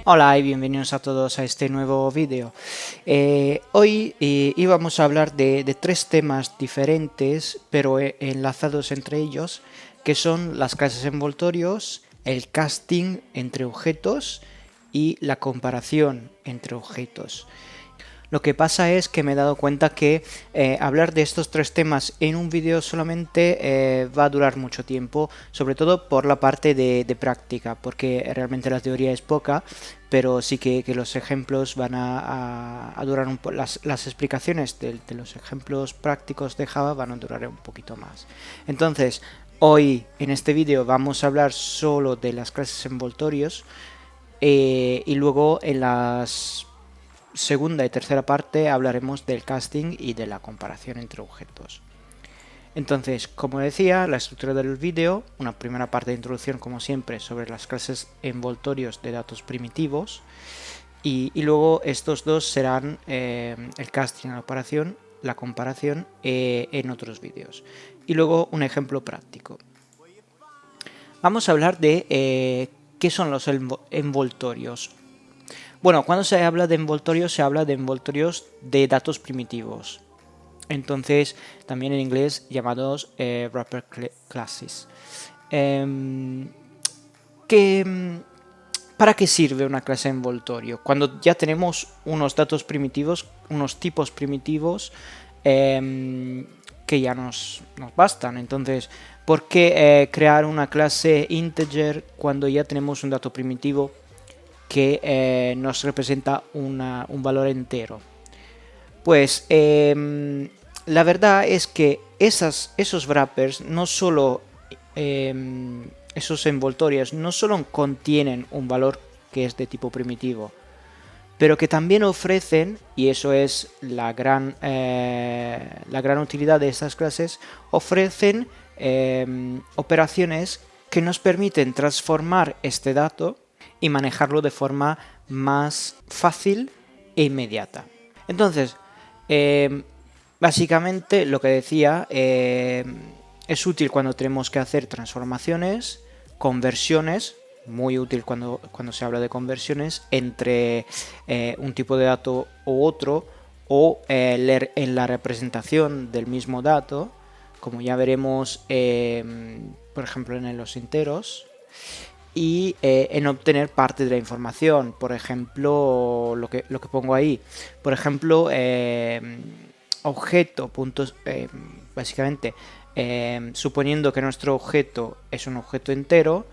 Hola y bienvenidos a todos a este nuevo vídeo. Hoy íbamos a hablar de tres temas diferentes pero enlazados entre ellos, que son las clases envoltorios, el casting entre objetos y la comparación entre objetos. Lo que pasa es que me he dado cuenta que hablar de estos tres temas en un vídeo solamente va a durar mucho tiempo, sobre todo por la parte de práctica, porque realmente la teoría es poca, pero sí que los ejemplos van a durar un poco, las explicaciones de los ejemplos prácticos de Java van a durar un poquito más. Entonces, hoy en este vídeo vamos a hablar solo de las clases envoltorios y luego en las segunda y tercera parte hablaremos del casting y de la comparación entre objetos. Entonces, como decía, la estructura del vídeo, una primera parte de introducción como siempre sobre las clases envoltorios de datos primitivos y luego estos dos serán el casting y la comparación en otros vídeos. Y luego un ejemplo práctico. Vamos a hablar de qué son los envoltorios. Bueno, cuando se habla de envoltorios, se habla de envoltorios de datos primitivos. Entonces, también en inglés llamados wrapper classes. ¿Para qué sirve una clase envoltorio? Cuando ya tenemos unos datos primitivos, unos tipos primitivos que ya nos bastan. Entonces, ¿por qué crear una clase integer cuando ya tenemos un dato primitivo que nos representa un valor entero? Pues la verdad es que esos wrappers no solo esos envoltorios no solo contienen un valor que es de tipo primitivo, pero que también ofrecen, y eso es la gran utilidad de estas clases, ofrecen operaciones que nos permiten transformar este dato y manejarlo de forma más fácil e inmediata. Entonces, básicamente lo que decía, es útil cuando tenemos que hacer transformaciones, conversiones, muy útil cuando se habla de conversiones entre un tipo de dato u otro, o leer en la representación del mismo dato, como ya veremos, por ejemplo, en los enteros, y en obtener parte de la información. Por ejemplo, lo que pongo ahí, por ejemplo, objeto, puntos, básicamente, suponiendo que nuestro objeto es un objeto entero,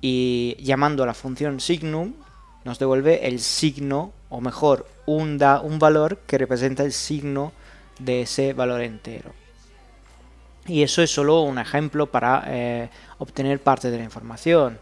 y llamando a la función signum, nos devuelve el signo, o mejor, un valor que representa el signo de ese valor entero. Y eso es solo un ejemplo para obtener parte de la información.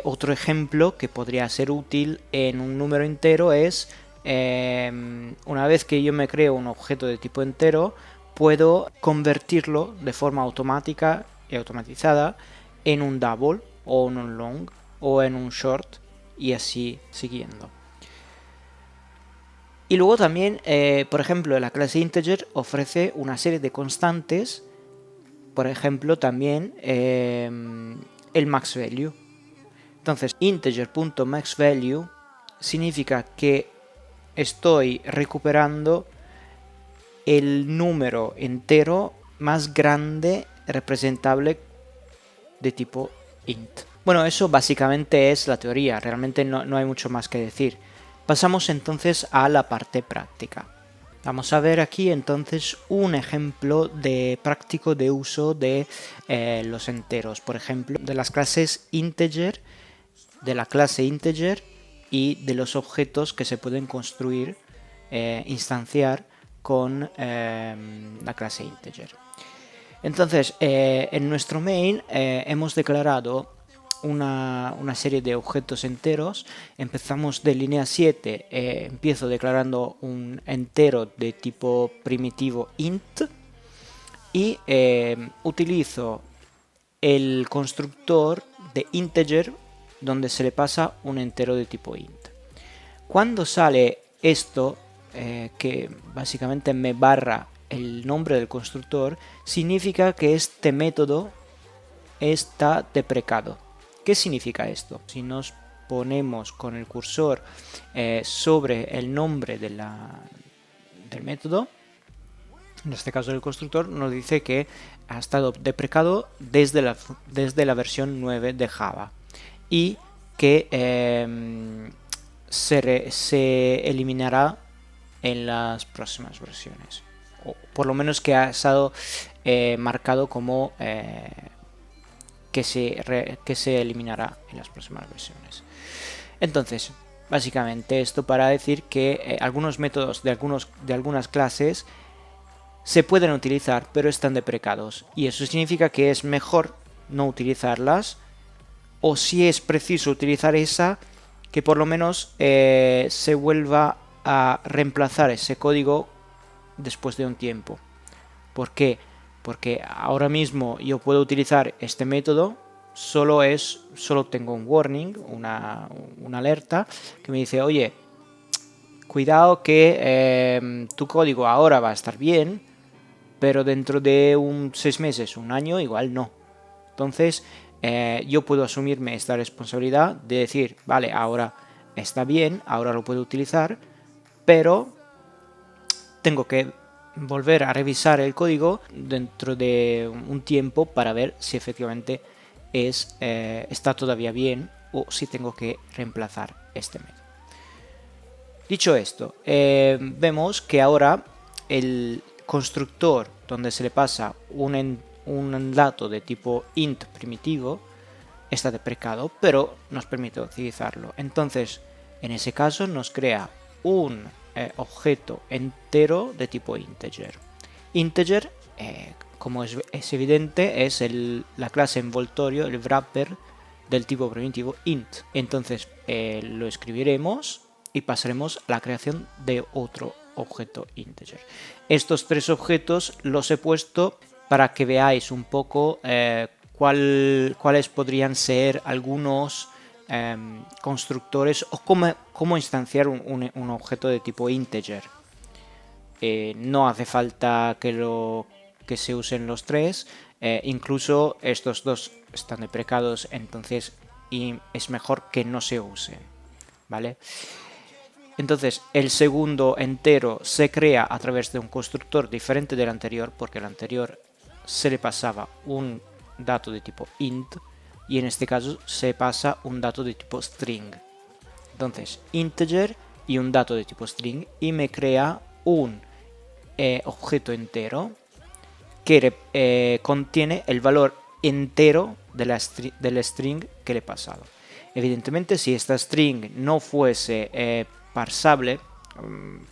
Otro ejemplo que podría ser útil en un número entero es, una vez que yo me creo un objeto de tipo entero, puedo convertirlo de forma automática y automatizada en un double, o en un long, o en un short, y así siguiendo. Y luego también, por ejemplo, la clase integer ofrece una serie de constantes, por ejemplo, también el max value. Entonces, integer.maxValue significa que estoy recuperando el número entero más grande representable de tipo int. Bueno, eso básicamente es la teoría, realmente no hay mucho más que decir. Pasamos entonces a la parte práctica. Vamos a ver aquí entonces un ejemplo práctico de uso de los enteros, por ejemplo, de las clases integer, de la clase integer y de los objetos que se pueden construir, instanciar con la clase integer. Entonces, en nuestro main hemos declarado una serie de objetos enteros. Empezamos de línea 7, empiezo declarando un entero de tipo primitivo int y utilizo el constructor de integer donde se le pasa un entero de tipo int. Cuando sale esto, que básicamente me barra el nombre del constructor, significa que este método está deprecado. ¿Qué significa esto? Si nos ponemos con el cursor sobre el nombre del método, en este caso el constructor, nos dice que ha estado deprecado desde la versión 9 de Java y que se eliminará en las próximas versiones, o por lo menos que ha estado marcado como que se eliminará en las próximas versiones. Entonces, básicamente esto para decir que algunos métodos de algunas clases se pueden utilizar, pero están deprecados, y eso significa que es mejor no utilizarlas, o si es preciso utilizar esa, que por lo menos se vuelva a reemplazar ese código después de un tiempo. ¿Por qué? Porque ahora mismo yo puedo utilizar este método, solo tengo un warning, una alerta que me dice, oye, cuidado que tu código ahora va a estar bien, pero dentro de 6 meses, un año, igual no. Entonces, yo puedo asumirme esta responsabilidad de decir, vale, ahora está bien, ahora lo puedo utilizar, pero tengo que volver a revisar el código dentro de un tiempo para ver si efectivamente está todavía bien o si tengo que reemplazar este método. Dicho esto, vemos que ahora el constructor donde se le pasa un dato de tipo int primitivo está deprecado, pero nos permite utilizarlo. Entonces, en ese caso nos crea un objeto entero de tipo integer. Integer, como es evidente, es la clase envoltorio, el wrapper del tipo primitivo int. Entonces lo escribiremos y pasaremos a la creación de otro objeto integer. Estos tres objetos los he puesto para que veáis un poco cuáles podrían ser algunos constructores o cómo instanciar un objeto de tipo integer. No hace falta que se usen los tres, incluso estos dos están deprecados, entonces es mejor que no se usen, ¿vale? Entonces el segundo entero se crea a través de un constructor diferente del anterior, porque el anterior se le pasaba un dato de tipo int y en este caso se pasa un dato de tipo string. Entonces integer y un dato de tipo string, y me crea un objeto entero que contiene el valor entero del string que le he pasado. Evidentemente, si esta string no fuese parsable,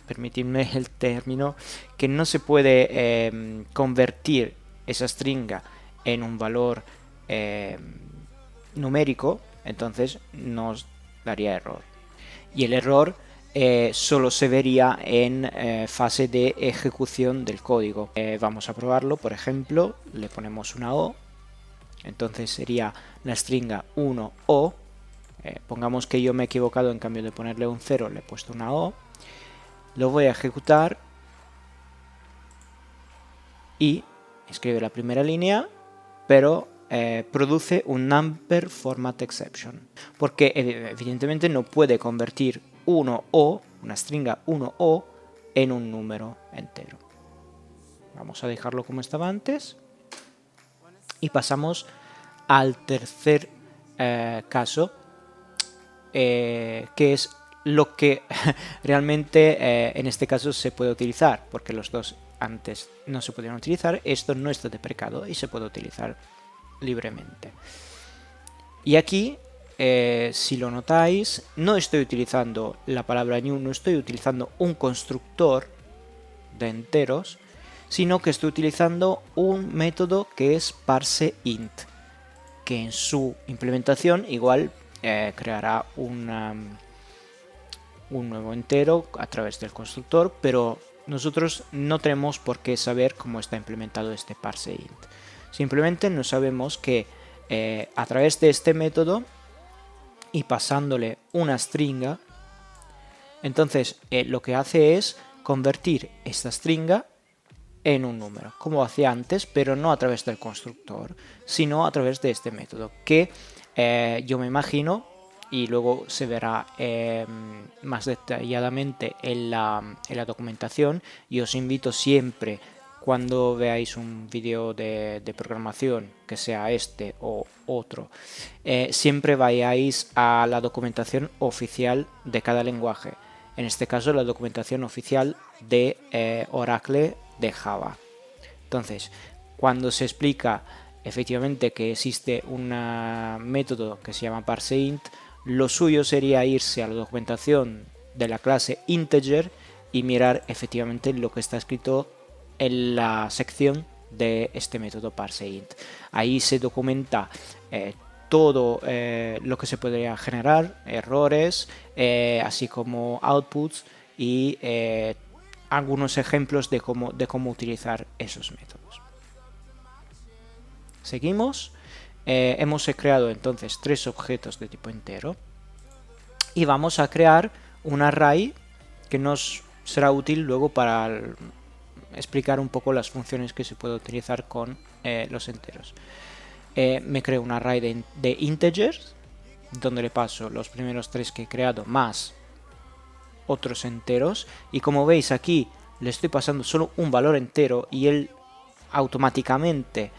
permitidme el término, que no se puede convertir esa string en un valor numérico, entonces nos daría error. Y el error solo se vería en fase de ejecución del código. Vamos a probarlo, por ejemplo, le ponemos una O, entonces sería la string 1O. Pongamos que yo me he equivocado, en cambio de ponerle un 0 le he puesto una O. Lo voy a ejecutar y escribe la primera línea, pero produce un number format exception, porque evidentemente no puede convertir 1O, una string 1O, en un número entero. Vamos a dejarlo como estaba antes y pasamos al tercer caso, que es lo que realmente en este caso se puede utilizar, porque los dos antes no se podían utilizar. Esto no está deprecado y se puede utilizar libremente. Y aquí, si lo notáis, no estoy utilizando la palabra new, no estoy utilizando un constructor de enteros, sino que estoy utilizando un método que es parseInt, que en su implementación igual creará un nuevo entero a través del constructor, pero nosotros no tenemos por qué saber cómo está implementado este parseInt. Simplemente no sabemos que a través de este método y pasándole una string, entonces lo que hace es convertir esta string en un número, como hacía antes, pero no a través del constructor, sino a través de este método, que yo me imagino, y luego se verá más detalladamente en la documentación, y os invito siempre, cuando veáis un vídeo de programación, que sea este o otro, siempre vayáis a la documentación oficial de cada lenguaje. En este caso, la documentación oficial de Oracle de Java. Entonces, cuando se explica efectivamente que existe un método que se llama parseInt, lo suyo sería irse a la documentación de la clase integer y mirar efectivamente lo que está escrito en la sección de este método parseInt. Ahí se documenta todo lo que se podría generar, errores, así como outputs y algunos ejemplos de cómo utilizar esos métodos. Seguimos. Hemos creado entonces 3 objetos de tipo entero y vamos a crear un array que nos será útil luego para explicar un poco las funciones que se puede utilizar con los enteros. Me creo un array de integers donde le paso los primeros 3 que he creado más otros enteros, y como veis aquí le estoy pasando solo un valor entero y él automáticamente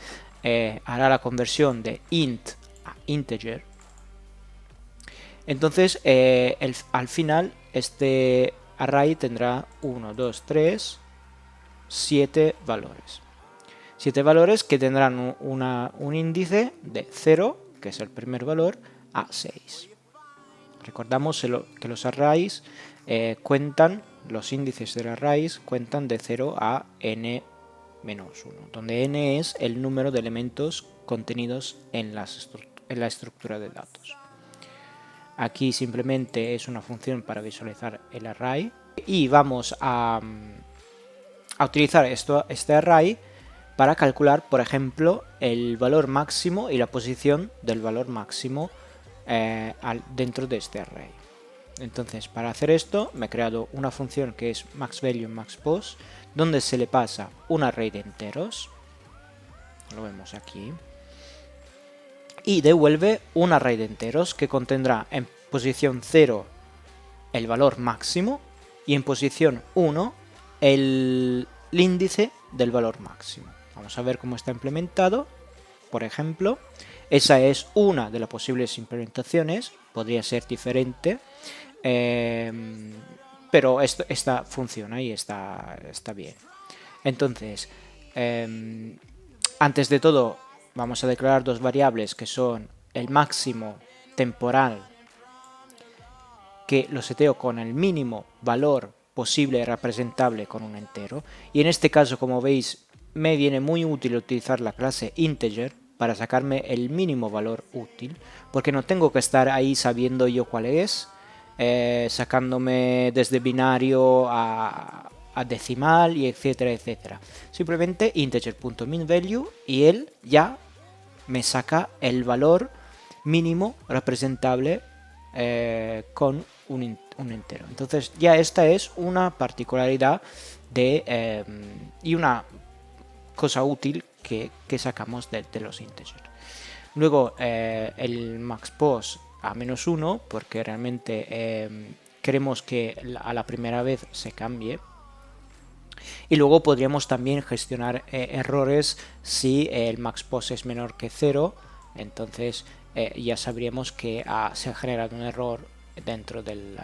hará la conversión de int a integer. Entonces al final este array tendrá 1, 2, 3, 7 valores. 7 valores que tendrán un índice de 0, que es el primer valor, a 6. Recordamos que los arrays cuentan, los índices del array cuentan de 0 a n-1, donde n es el número de elementos contenidos en la estructura de datos. Aquí simplemente es una función para visualizar el array y vamos a utilizar este array para calcular, por ejemplo, el valor máximo y la posición del valor máximo dentro de este array. Entonces, para hacer esto me he creado una función que es maxValue maxPos, donde se le pasa un array de enteros, lo vemos aquí, y devuelve un array de enteros que contendrá en posición 0 el valor máximo y en posición 1 el índice del valor máximo. Vamos a ver cómo está implementado. Por ejemplo, esa es una de las posibles implementaciones, podría ser diferente, pero esta funciona y está bien. Entonces, antes de todo, vamos a declarar 2 variables que son el máximo temporal, que lo seteo con el mínimo valor posible representable con un entero, y en este caso, como veis, me viene muy útil utilizar la clase integer para sacarme el mínimo valor útil, porque no tengo que estar ahí sabiendo yo cuál es, sacándome desde binario a decimal y etcétera, etcétera. Simplemente integer.minValue y él ya me saca el valor mínimo representable con un entero. Entonces ya esta es una particularidad y una cosa útil que sacamos de los integers. Luego el maxPos a -1, porque realmente queremos que a la primera vez se cambie. Y luego podríamos también gestionar errores si el maxPos es menor que 0, entonces ya sabríamos que se ha generado un error dentro del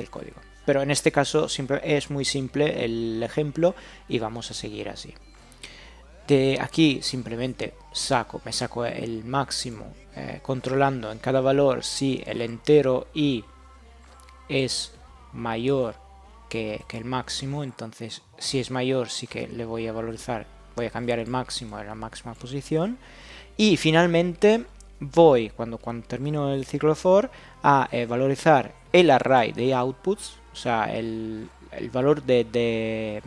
código. Pero en este caso es muy simple el ejemplo y vamos a seguir así. De aquí simplemente me saco el máximo controlando en cada valor si el entero y es mayor que el máximo. Entonces si es mayor sí que le voy a voy a cambiar el máximo en la máxima posición. Y finalmente voy, cuando termino el ciclo for, a valorizar el array de outputs, o sea el valor que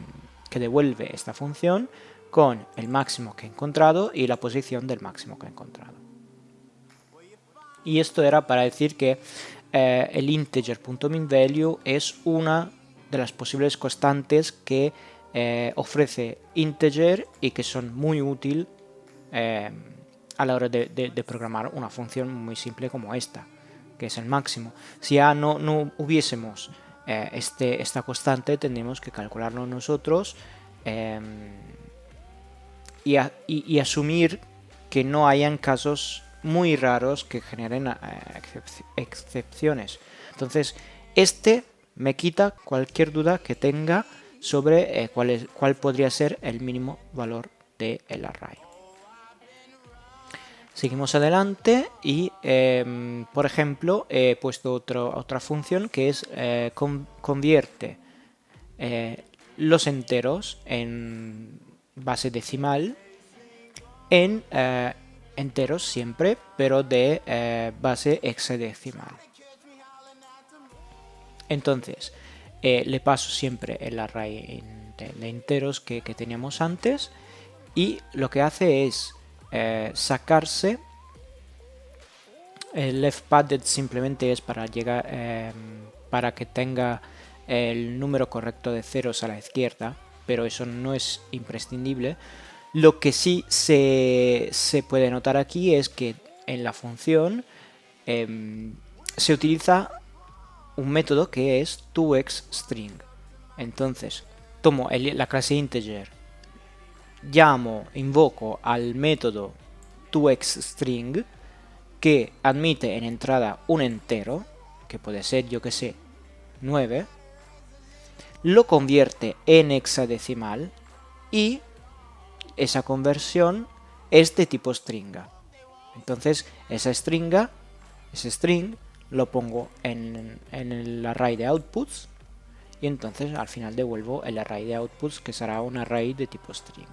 devuelve esta función, con el máximo que he encontrado y la posición del máximo que he encontrado. Y esto era para decir que el integer.minValue es una de las posibles constantes que ofrece integer y que son muy útiles a la hora de programar una función muy simple como esta, que es el máximo. Si ya no hubiésemos esta constante, tendríamos que calcularlo nosotros y asumir que no hayan casos muy raros que generen excepciones. Entonces, me quita cualquier duda que tenga sobre cuál podría ser el mínimo valor del array. Seguimos adelante y, por ejemplo, he puesto otra función que es convierte los enteros en base decimal en enteros siempre, pero de base hexadecimal. Entonces, le paso siempre el array de enteros que teníamos antes y lo que hace es sacarse. El left padded simplemente es para llegar para que tenga el número correcto de ceros a la izquierda, pero eso no es imprescindible. Lo que sí se puede notar aquí es que en la función se utiliza un método que es toXString. Entonces, tomo la clase integer, invoco al método toXString que admite en entrada un entero, que puede ser, yo que sé, 9, lo convierte en hexadecimal y esa conversión es de tipo stringa. Entonces, ese string lo pongo en el array de outputs y entonces al final devuelvo el array de outputs, que será un array de tipo string.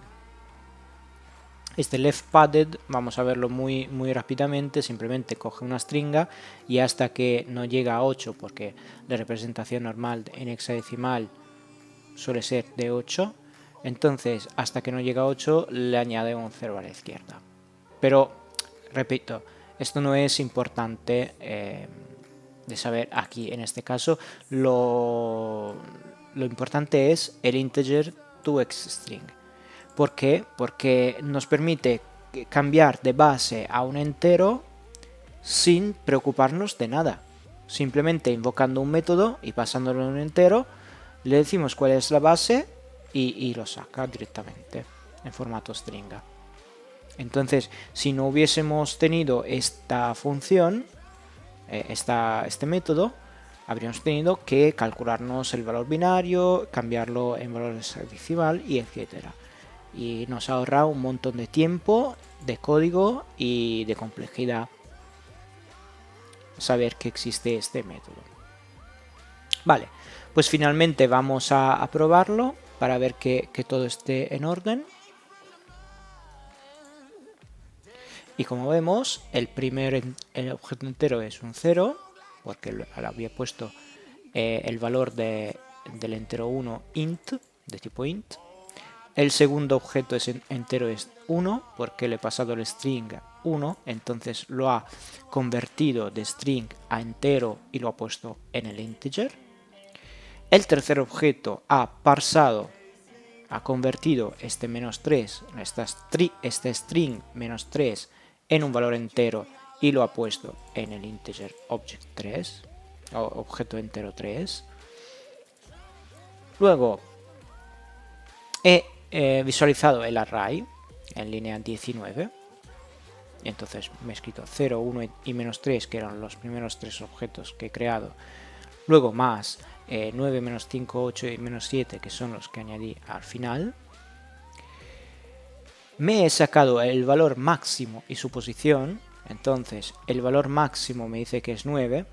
Este left padded vamos a verlo muy rápidamente. Simplemente coge una stringa y hasta que no llega a 8, porque la representación normal en hexadecimal suele ser de 8, entonces hasta que no llega a 8 le añade un 0 a la izquierda. Pero, repito, esto no es importante de saber aquí. En este caso lo importante es el integer toXString. ¿Por qué? Porque nos permite cambiar de base a un entero sin preocuparnos de nada. Simplemente invocando un método y pasándolo a un entero, le decimos cuál es la base y lo saca directamente en formato stringa. Entonces, si no hubiésemos tenido esta función, este método, habríamos tenido que calcularnos el valor binario, cambiarlo en valor hexadecimal y etcétera. Y nos ahorra un montón de tiempo, de código y de complejidad saber que existe este método. Vale, pues finalmente vamos a probarlo para ver que todo esté en orden. Y como vemos, el objeto entero es un 0, porque había puesto el valor del entero 1 int, de tipo int. El segundo objeto entero es 1, porque le he pasado el string 1, entonces lo ha convertido de string a entero y lo ha puesto en el integer. El tercer objeto ha convertido este menos 3, este string menos 3 en un valor entero y lo ha puesto en el integer object 3, o objeto entero 3. Luego he visualizado el array en línea 19 y entonces me he escrito 0, 1 y menos 3, que eran los primeros tres objetos que he creado, luego más 9, menos 5, 8 y menos 7, que son los que añadí al final. Me he sacado el valor máximo y su posición. Entonces el valor máximo me dice que es 9.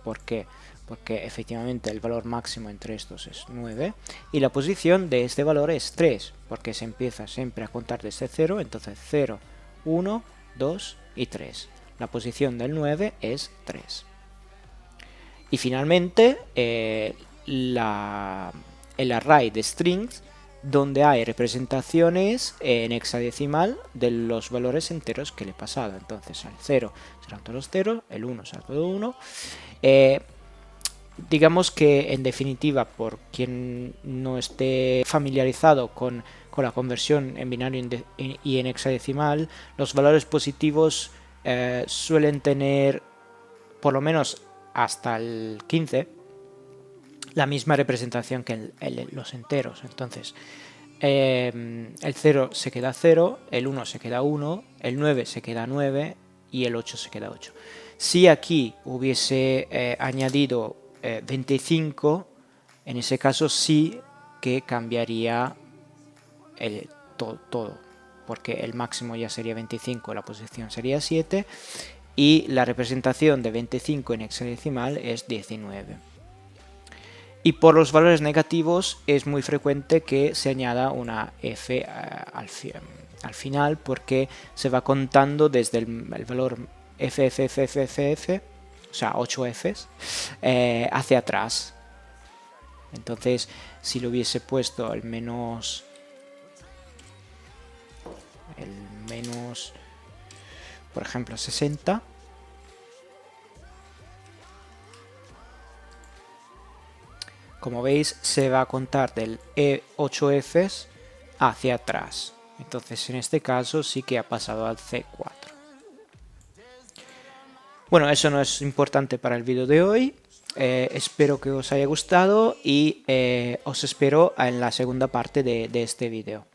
¿Por qué? Porque efectivamente el valor máximo entre estos es 9, y la posición de este valor es 3, porque se empieza siempre a contar desde 0, entonces 0, 1, 2 y 3. La posición del 9 es 3. Y finalmente el array de strings, donde hay representaciones en hexadecimal de los valores enteros que le he pasado. Entonces el 0 serán todos los 0, el 1 será todo 1. digamos que en definitiva, por quien no esté familiarizado con la conversión en binario y en hexadecimal, los valores positivos suelen tener, por lo menos hasta el 15, la misma representación que los enteros. Entonces, el 0 se queda 0, el 1 se queda 1, el 9 se queda 9 y el 8 se queda 8. Si aquí hubiese añadido 25, en ese caso sí que cambiaría todo, porque el máximo ya sería 25, la posición sería 7 y la representación de 25 en hexadecimal es 19. Y por los valores negativos es muy frecuente que se añada una F al final, porque se va contando desde el valor F, o sea 8 Fs, hacia atrás. Entonces, si lo hubiese puesto el menos, por ejemplo, 60, como veis, se va a contar del E8Fs hacia atrás. Entonces, en este caso sí que ha pasado al C4. Bueno, eso no es importante para el vídeo de hoy. Espero que os haya gustado y os espero en la segunda parte de este vídeo.